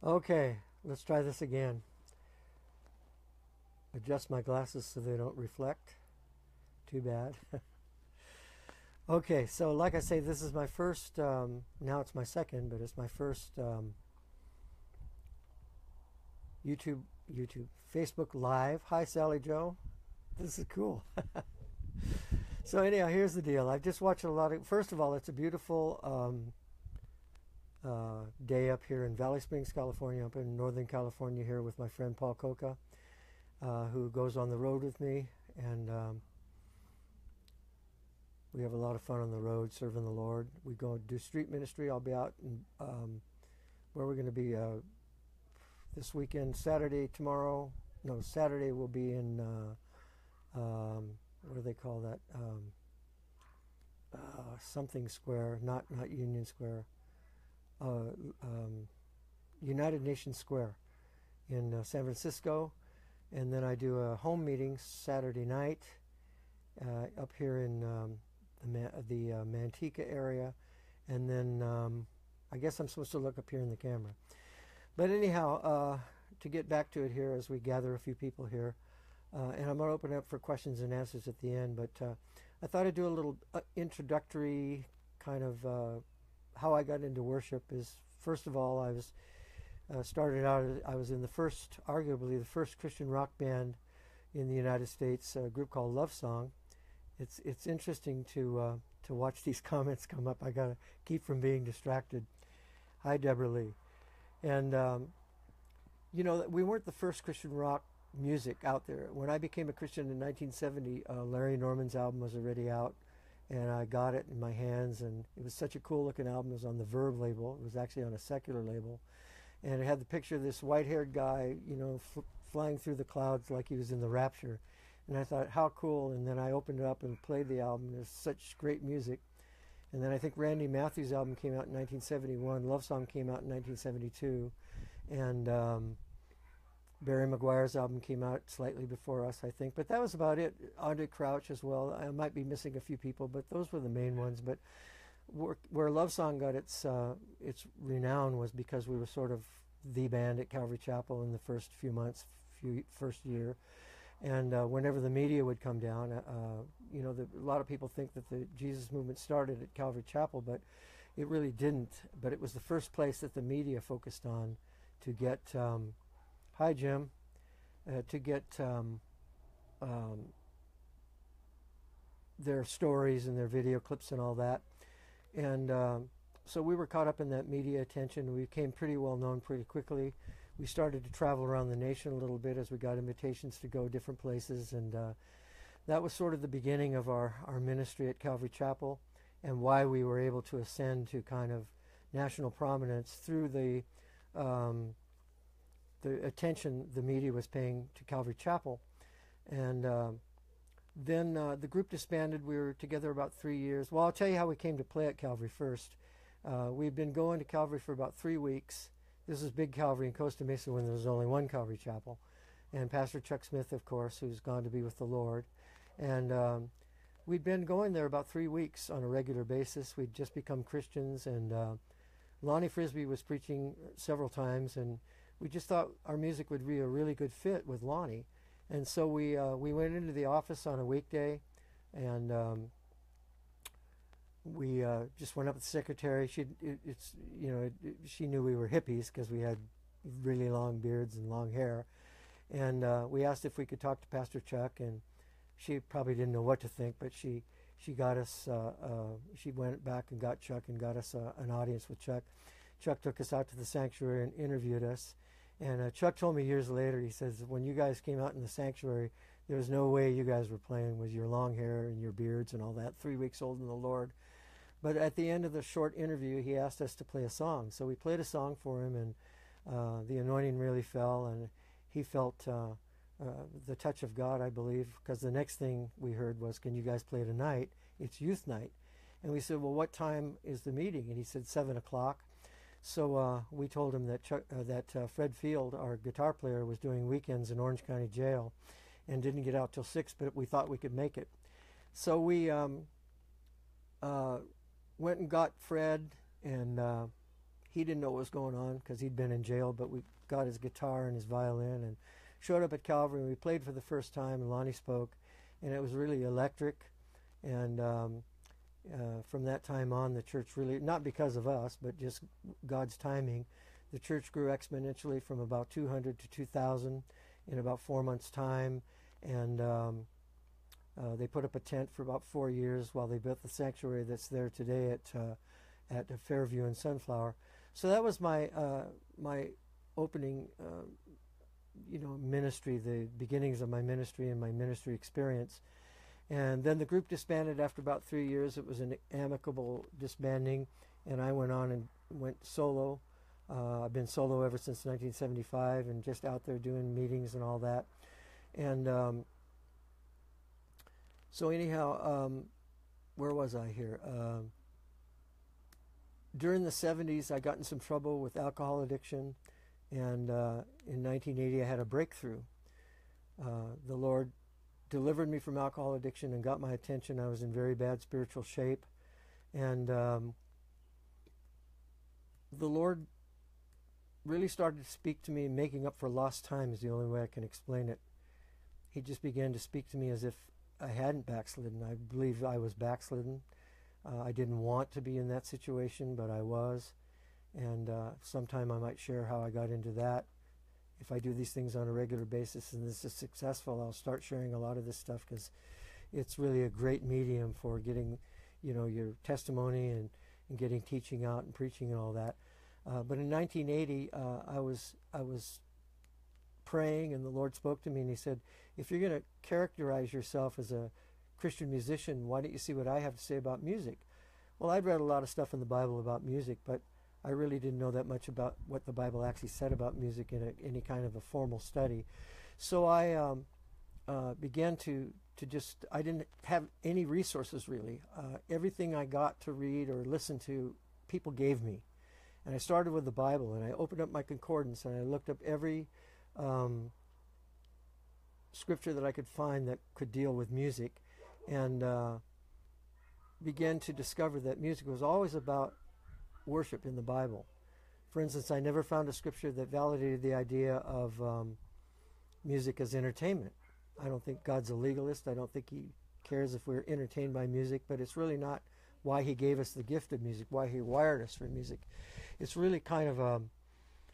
Okay, let's try this again. Adjust my glasses so they don't reflect. Too bad. Okay, so like I say, this is my first, now it's my second, but it's my first Facebook Live. Hi, Sally Joe. This is cool. So anyhow, here's the deal. I've just watched a lot of, first of all, it's a beautiful day up here in Valley Springs, California, up in Northern California here with my friend Paul Coca, who goes on the road with me. And we have a lot of fun on the road serving the Lord. We go do street ministry. I'll be out in, where we're going to be this weekend, Saturday, tomorrow. No, Saturday we'll be in, what do they call that? Something Square, not Union Square. Uh, um, United Nations Square in San Francisco. And then I do a home meeting Saturday night up here in the Manteca area. And then I guess I'm supposed to look up here in the camera. But anyhow, to get back to it here as we gather a few people here, and I'm going to open it up for questions and answers at the end, but I thought I'd do a little introductory kind of how I got into worship. Is first of all, I was started out, I was in the first, arguably the first Christian rock band in the United States, a group called Love Song. It's interesting to watch these comments come up. I got to keep from being distracted. Hi, Deborah Lee. And, you know, we weren't the first Christian rock music out there. When I became a Christian in 1970, Larry Norman's album was already out, and I got it in my hands, and it was such a cool looking album. It was on the Verve label. It was actually on a secular label. And it had the picture of this white-haired guy, you know, flying through the clouds like he was in the rapture. And I thought, how cool. And then I opened it up and played the album. There's such great music. And then I think Randy Matthews' album came out in 1971. Love Song came out in 1972. And Barry McGuire's album came out slightly before us, I think. But that was about it. Andre Crouch as well. I might be missing a few people, but those were the main ones. But where Love Song got its renown was because we were sort of the band at Calvary Chapel in the first few months, first year. And whenever the media would come down, you know, a lot of people think that the Jesus movement started at Calvary Chapel, but it really didn't. But it was the first place that the media focused on to get, hi Jim, to get their stories and their video clips and all that. And so we were caught up in that media attention. We became pretty well known pretty quickly. We started to travel around the nation a little bit as we got invitations to go different places. And that was sort of the beginning of our ministry at Calvary Chapel, and why we were able to ascend to kind of national prominence through the attention the media was paying to Calvary Chapel. And then the group disbanded. We were together about 3 years. Well, I'll tell you how we came to play at Calvary first. We'd been going to Calvary for about 3 weeks. This is Big Calvary in Costa Mesa when there was only one Calvary Chapel. And Pastor Chuck Smith, of course, who's gone to be with the Lord. And we'd been going there about 3 weeks on a regular basis. We'd just become Christians. And Lonnie Frisbee was preaching several times. And we just thought our music would be a really good fit with Lonnie. And so we went into the office on a weekday, and we just went up with the secretary. She knew we were hippies because we had really long beards and long hair, and we asked if we could talk to Pastor Chuck, and she probably didn't know what to think, but she got us. She went back and got Chuck and got us an audience with Chuck. Chuck took us out to the sanctuary and interviewed us. And Chuck told me years later, he says, when you guys came out in the sanctuary, there was no way you guys were playing with your long hair and your beards and all that, 3 weeks old in the Lord. But at the end of the short interview, he asked us to play a song. So we played a song for him, and the anointing really fell, and he felt the touch of God, I believe, because the next thing we heard was, can you guys play tonight? It's youth night. And we said, well, what time is the meeting? And he said, 7 o'clock. So we told him that Fred Field, our guitar player, was doing weekends in Orange County Jail and didn't get out till 6, but we thought we could make it. So we went and got Fred, and he didn't know what was going on because he'd been in jail, but we got his guitar and his violin and showed up at Calvary, and we played for the first time, and Lonnie spoke, and it was really electric. And from that time on, the church really, not because of us, but just God's timing, the church grew exponentially from about 200 to 2,000 in about 4 months' time. And they put up a tent for about 4 years while they built the sanctuary that's there today at Fairview and Sunflower. So that was my my opening, ministry, the beginnings of my ministry and my ministry experience. And then the group disbanded after about 3 years. It was an amicable disbanding, and I went on and went solo. I've been solo ever since 1975, and just out there doing meetings and all that. And so anyhow, where was I here? During the 70s, I got in some trouble with alcohol addiction, and in 1980, I had a breakthrough. The Lord delivered me from alcohol addiction and got my attention. I was in very bad spiritual shape, and the Lord really started to speak to me. Making up for lost time is the only way I can explain it. He just began to speak to me as if I hadn't backslidden. I believe I was backslidden. I didn't want to be in that situation, but I was. And sometime I might share how I got into that. If I do these things on a regular basis and this is successful, I'll start sharing a lot of this stuff, because it's really a great medium for getting, your testimony and getting teaching out and preaching and all that. But in 1980, I was praying, and the Lord spoke to me, and He said, if you're going to characterize yourself as a Christian musician, why don't you see what I have to say about music? Well, I'd read a lot of stuff in the Bible about music, but I really didn't know that much about what the Bible actually said about music in any kind of a formal study. So I began to just, I didn't have any resources really. Everything I got to read or listen to, people gave me. And I started with the Bible, and I opened up my concordance, and I looked up every scripture that I could find that could deal with music, and began to discover that music was always about worship in the Bible. For instance, I never found a scripture that validated the idea of music as entertainment. I don't think God's a legalist. I don't think He cares if we're entertained by music, but it's really not why He gave us the gift of music, why He wired us for music. It's really kind of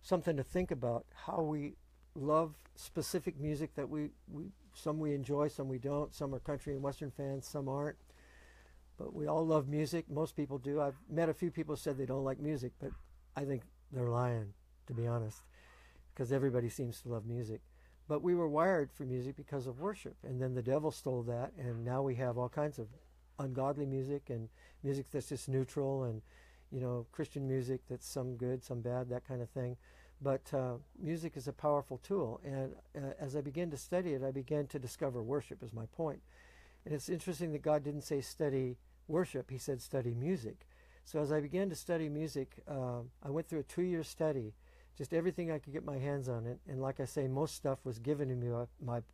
something to think about, how we love specific music that some we enjoy, some we don't. Some are country and western fans, some aren't. But we all love music. Most people do. I've met a few people who said they don't like music, but I think they're lying, to be honest, because everybody seems to love music. But we were wired for music because of worship, and then the devil stole that, and now we have all kinds of ungodly music and music that's just neutral, and Christian music that's some good, some bad, that kind of thing. But music is a powerful tool, and as I began to study it, I began to discover worship, is my point. And it's interesting that God didn't say study worship, He said study music. So as I began to study music, I went through a 2-year study, just everything I could get my hands on it. And like I say, most stuff was given to me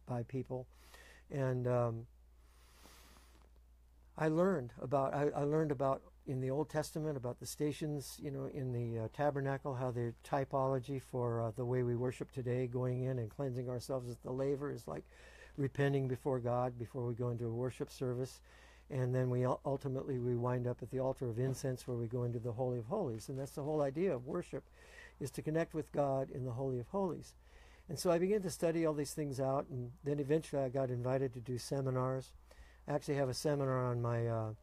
by people. And I learned about in the Old Testament about the stations, in the tabernacle, how they're typology for the way we worship today, going in and cleansing ourselves as the laver is like repenting before God before we go into a worship service. And then we wind up at the altar of incense, where we go into the Holy of Holies. And that's the whole idea of worship, is to connect with God in the Holy of Holies. And so I began to study all these things out, and then eventually I got invited to do seminars. I actually have a seminar on my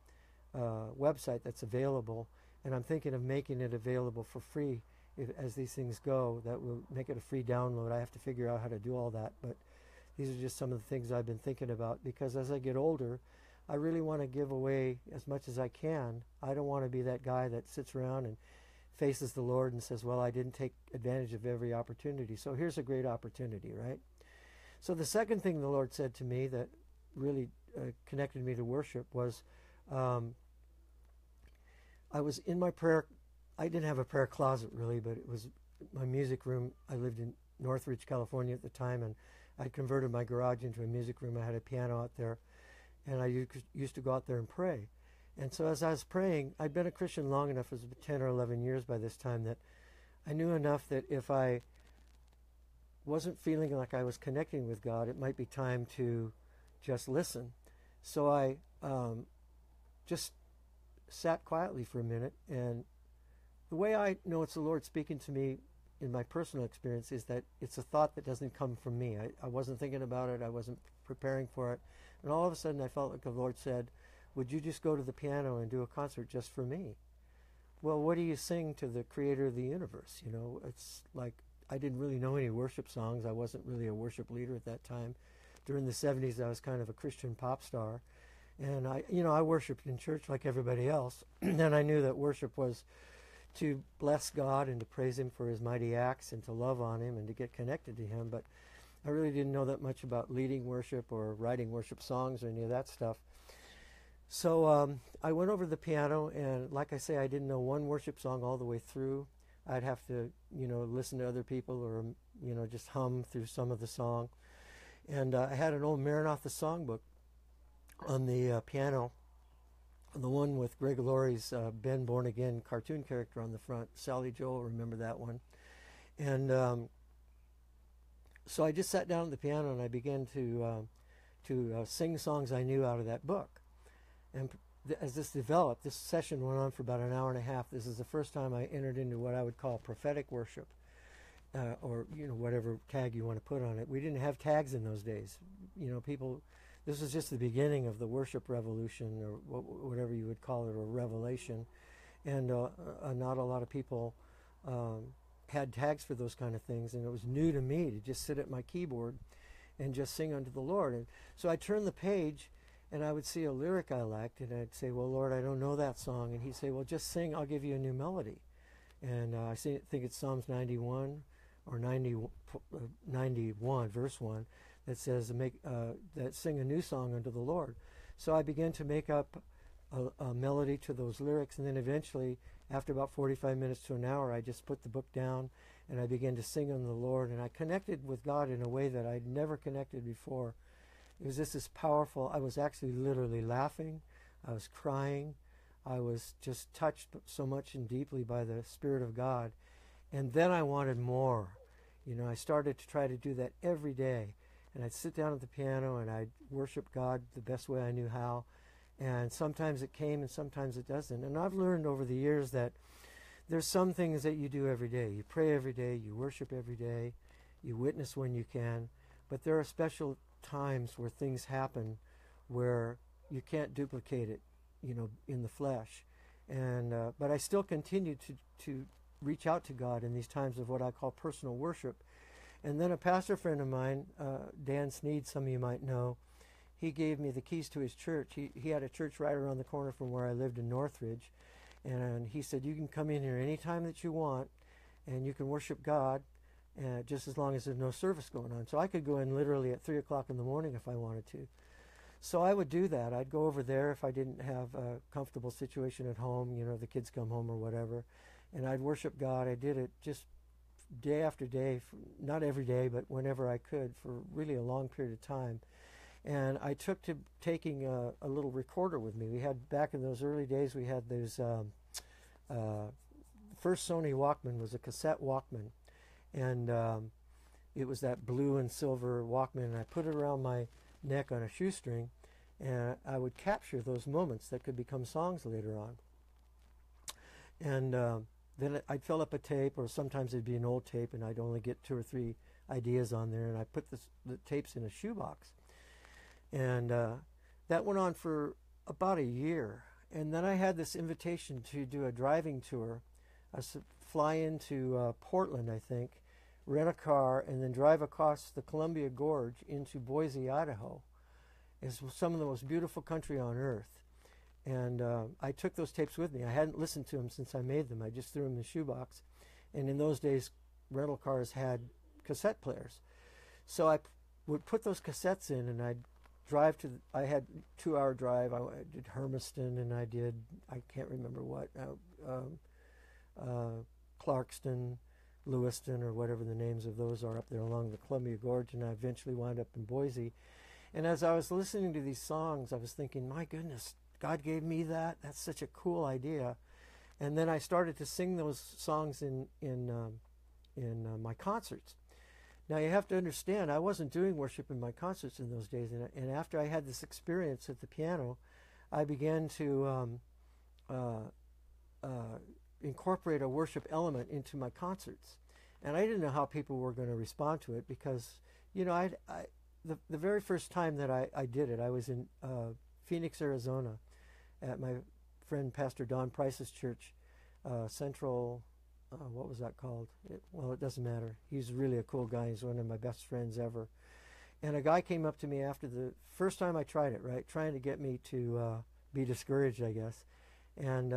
website that's available, and I'm thinking of making it available for free as these things go. That will make it a free download. I have to figure out how to do all that, but these are just some of the things I've been thinking about, because as I get older, I really want to give away as much as I can. I don't want to be that guy that sits around and faces the Lord and says, well, I didn't take advantage of every opportunity. So here's a great opportunity, right? So the second thing the Lord said to me that really connected me to worship was, I was in my prayer. I didn't have a prayer closet really, but it was my music room. I lived in Northridge, California at the time, and I converted my garage into a music room. I had a piano out there, and I used to go out there and pray. And so as I was praying, I'd been a Christian long enough, it was 10 or 11 years by this time, that I knew enough that if I wasn't feeling like I was connecting with God, it might be time to just listen. So I just sat quietly for a minute, and the way I know it's the Lord speaking to me in my personal experience is that it's a thought that doesn't come from me. I wasn't thinking about it. I wasn't preparing for it. And all of a sudden I felt like the Lord said, would you just go to the piano and do a concert just for me? Well, what do you sing to the creator of the universe? You know, it's like, I didn't really know any worship songs. I wasn't really a worship leader at that time. During the 70s, I was kind of a Christian pop star. And I worshiped in church like everybody else. And I knew that worship was to bless God and to praise Him for His mighty acts and to love on Him and to get connected to Him. But I really didn't know that much about leading worship or writing worship songs or any of that stuff. So I went over to the piano, and like I say, I didn't know one worship song all the way through. I'd have to, listen to other people or, just hum through some of the song. And I had an old Maranatha songbook on the piano, the one with Greg Laurie's Ben Born Again cartoon character on the front. Sally Joel, remember that one. And so I just sat down at the piano and I began to sing songs I knew out of that book. And as this developed, this session went on for about an hour and a half. This is the first time I entered into what I would call prophetic worship, or whatever tag you want to put on it. We didn't have tags in those days. People. This was just the beginning of the worship revolution, or whatever you would call it, or revelation. And not a lot of people had tags for those kind of things, and it was new to me to just sit at my keyboard and just sing unto the Lord. And so I turned the page, and I would see a lyric I liked, and I'd say, well, Lord, I don't know that song. And He'd say, well, just sing, I'll give you a new melody. And I think it's Psalms 91 or 91, verse 1, that says, that sing a new song unto the Lord. So I began to make up a melody to those lyrics, and then eventually, after about 45 minutes to an hour, I just put the book down, and I began to sing unto the Lord, and I connected with God in a way that I'd never connected before. It was just this powerful. I was actually literally laughing. I was crying. I was just touched so much and deeply by the Spirit of God. And then I wanted more. I started to try to do that every day. And I'd sit down at the piano and I'd worship God the best way I knew how. And sometimes it came and sometimes it doesn't. And I've learned over the years that there's some things that you do every day. You pray every day. You worship every day. You witness when you can. But there are special times where things happen where you can't duplicate it, in the flesh. And but I still continue to reach out to God in these times of what I call personal worship. And then a pastor friend of mine, Dan Sneed, some of you might know, he gave me the keys to his church. He had a church right around the corner from where I lived in Northridge. And he said, you can come in here anytime that you want, and you can worship God, just as long as there's no service going on. So I could go in literally at 3 o'clock in the morning if I wanted to. So I would do that. I'd go over there if I didn't have a comfortable situation at home, the kids come home or whatever, and I'd worship God. I did it just day after day, not every day, but whenever I could, for really a long period of time. And I took to taking a little recorder with me. We had, back in those early days, we had those, first Sony Walkman was a cassette Walkman. And it was that blue and silver Walkman, and I put it around my neck on a shoestring, and I would capture those moments that could become songs later on. And then I'd fill up a tape, or sometimes it'd be an old tape, and I'd only get 2 or 3 ideas on there, and I put the tapes in a shoebox. And that went on for about a year. And then I had this invitation to do a driving tour. I fly into Portland, I think, rent a car, and then drive across the Columbia Gorge into Boise, Idaho. It's some of the most beautiful country on earth. And I took those tapes with me. I hadn't listened to them since I made them. I just threw them in the shoebox. And in those days, rental cars had cassette players. So I would put those cassettes in, and I'd drive to, I had a 2-hour drive. I did Hermiston, and I did, I can't remember what, Clarkston, Lewiston, or whatever the names of those are up there along the Columbia Gorge, and I eventually wound up in Boise. And as I was listening to these songs, I was thinking, my goodness, God gave me that. That's such a cool idea. And then I started to sing those songs in my concerts. Now you have to understand, I wasn't doing worship in my concerts in those days, and after I had this experience at the piano, I began to incorporate a worship element into my concerts. And I didn't know how people were going to respond to it because, you know, the very first time that I did it, I was in Phoenix, Arizona, at my friend Pastor Don Price's church, Central. What was that called? Well, it doesn't matter. He's really a cool guy. He's one of my best friends ever. And a guy came up to me after the first time I tried it, right, trying to get me to be discouraged, I guess. And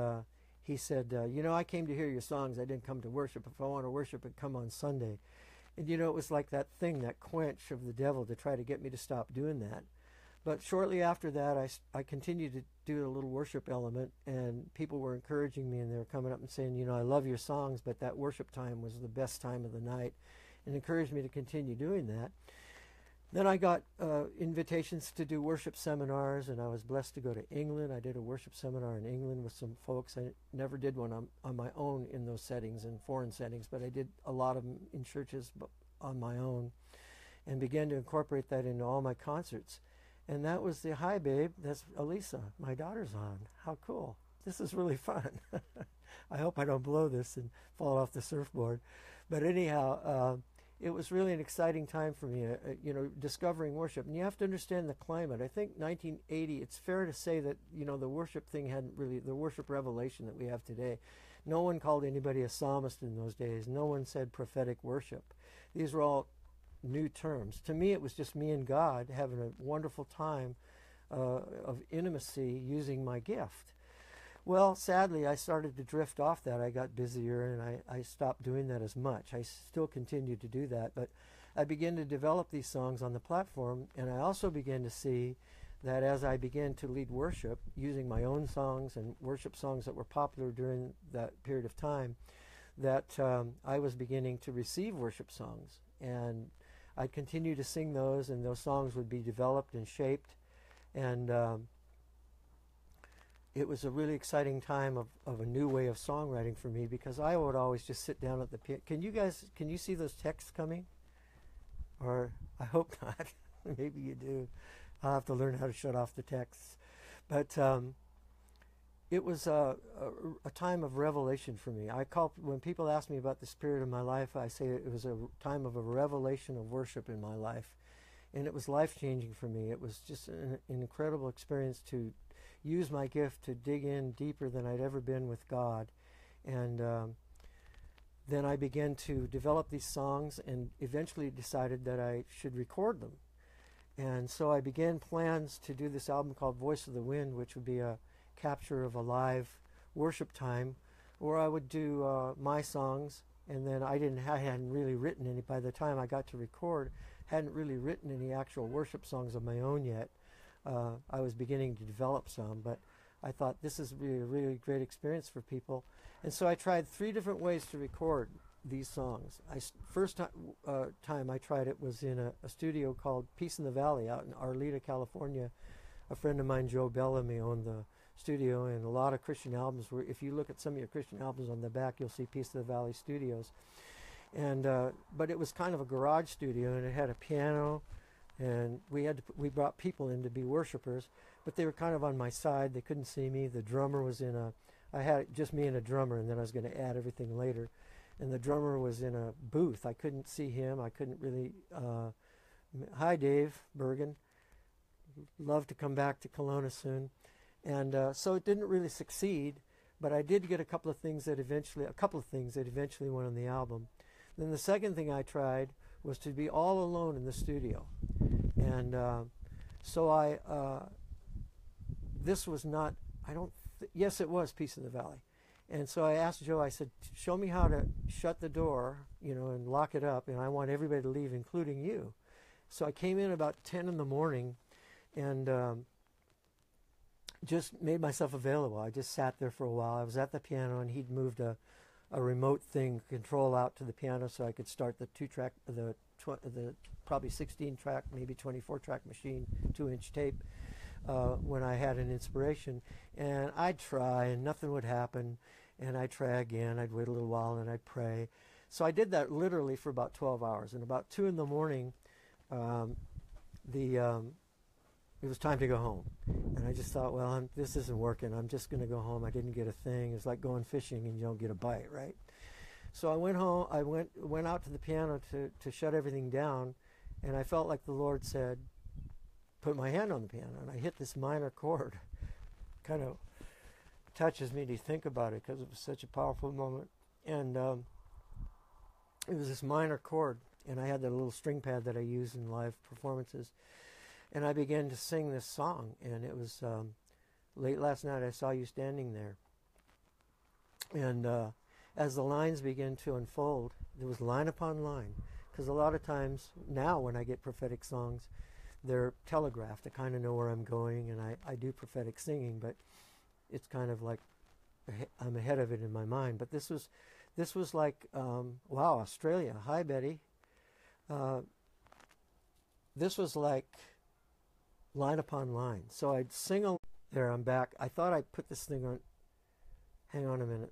he said, you know, I came to hear your songs. I didn't come to worship. If I want to worship, I'd come on Sunday. And, you know, it was like that thing, that quench of the devil to try to get me to stop doing that. But shortly after that, I continued to do a little worship element, and people were encouraging me, and they were coming up and saying, you know, I love your songs, but that worship time was the best time of the night, and encouraged me to continue doing that. Then I got invitations to do worship seminars, and I was blessed to go to England. I did a worship seminar in England with some folks. I never did one on my own in those settings, in foreign settings, but I did a lot of them in churches on my own, and began to incorporate that into all my concerts. And that was the, hi babe, that's Elisa, my daughter's on. How cool. This is really fun. I hope I don't blow this and fall off the surfboard. But anyhow, it was really an exciting time for me, you know, discovering worship. And you have to understand the climate. I think 1980, it's fair to say that, you know, the worship thing hadn't really, the worship revelation that we have today, no one called anybody a psalmist in those days. No one said prophetic worship. These were all new terms. To me, it was just me and God having a wonderful time of intimacy using my gift. Well, sadly, I started to drift off that. I got busier, and I stopped doing that as much. I still continued to do that, but I began to develop these songs on the platform, and I also began to see that as I began to lead worship using my own songs and worship songs that were popular during that period of time, that I was beginning to receive worship songs. And I'd continue to sing those, and those songs would be developed and shaped. And it was a really exciting time of a new way of songwriting for me, because I would always just sit down at the piano. Can you see those texts coming? Or I hope not. Maybe you do. I'll have to learn how to shut off the texts. But it was a time of revelation for me. When people ask me about this period of my life, I say it was a time of a revelation of worship in my life. And it was life-changing for me. It was just an incredible experience to use my gift to dig in deeper than I'd ever been with God. And then I began to develop these songs, and eventually decided that I should record them. And so I began plans to do this album called Voice of the Wind, which would be a capture of a live worship time, where I would do my songs, and then I hadn't really written any. By the time I got to record, hadn't really written any actual worship songs of my own yet. I was beginning to develop some, but I thought this is really a really great experience for people. And so I tried 3 different ways to record these songs. First time I tried it was in a studio called Peace in the Valley out in Arleta, California. A friend of mine, Joe Bellamy, owned the studio, and a lot of Christian albums were, if you look at some of your Christian albums on the back, you'll see Peace of the Valley Studios. And but it was kind of a garage studio, and it had a piano, and we brought people in to be worshipers, but they were kind of on my side. They couldn't see me. The drummer was I had just me and a drummer, and then I was going to add everything later. And the drummer was in a booth. I couldn't see him. I couldn't really. Hi, Dave Bergen. Love to come back to Kelowna soon. And so it didn't really succeed, but I did get a couple of things that eventually went on the album. Then the second thing I tried was to be all alone in the studio. And so this was not, yes, it was Peace in the Valley. And so I asked Joe, I said, show me how to shut the door, and lock it up, and I want everybody to leave, including you. So I came in about 10 in the morning and just made myself available. I just sat there for a while. I was at the piano, and he'd moved a remote control out to the piano so I could start the probably 16-track, maybe 24-track machine, 2-inch tape. when I had an inspiration. And I'd try, and nothing would happen. And I'd try again. I'd wait a little while, and I'd pray. So I did that literally for about 12 hours. And about 2 in the morning, it was time to go home. And I just thought, well, this isn't working. I'm just going to go home. I didn't get a thing. It's like going fishing and you don't get a bite, right? So I went home. I went out to the piano to shut everything down. And I felt like the Lord said, put my hand on the piano. And I hit this minor chord. Kind of touches me to think about it because it was such a powerful moment. And it was this minor chord. And I had that little string pad that I use in live performances. And I began to sing this song. And it was late last night, I saw you standing there. And as the lines began to unfold, there was line upon line. Because a lot of times now when I get prophetic songs, they're telegraphed. I kind of know where I'm going, and I do prophetic singing, but it's kind of like I'm ahead of it in my mind. But this was like, wow, Australia. Hi, Betty. This was like line upon line. So I'd sing there, I'm back. I thought I put this thing on. Hang on a minute.